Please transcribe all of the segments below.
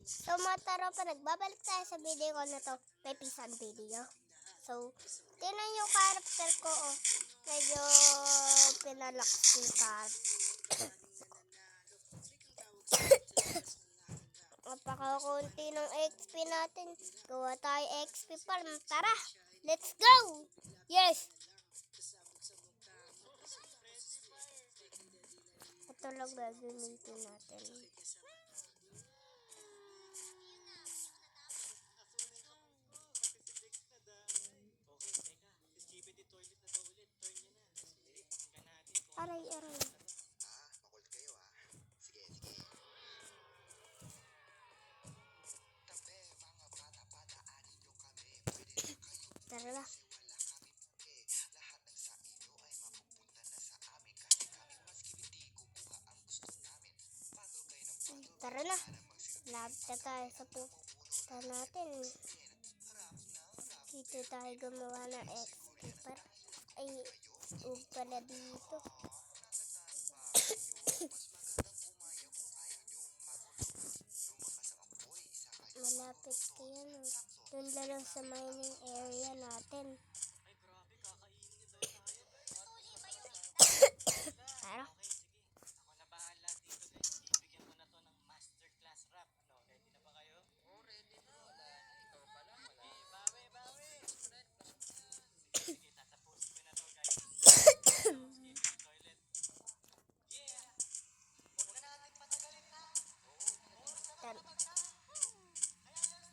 So mga taropa, nagbabalik tayo sa video ko na to. May pisan video. So, tinan yung character ko. Oh. Medyo pinalaks yung napakakunti ng XP natin. Gawa tayo XP farm. Tara! Let's go! Yes! Ito lang gagamitin natin. Aray, aray. Tara na. Tara na. Lapta tayo sa pupunta natin. Dito tayo gumawa ng XP par. Ay, huwag pala dito. Malapit ko yan. Doon lang sa mining area natin. Tara.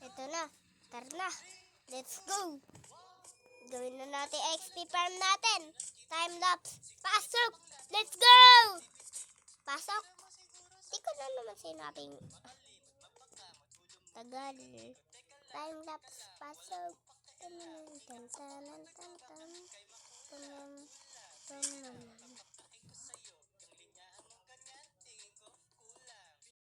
Ito na. Tara na. Let's go. Gawin na natin XP farm natin. Time lapse. Pasok. Let's go. Pasok. Di ko na naman sinabing tagal. Time lapse. Pasok. Tan tan tan tan tan.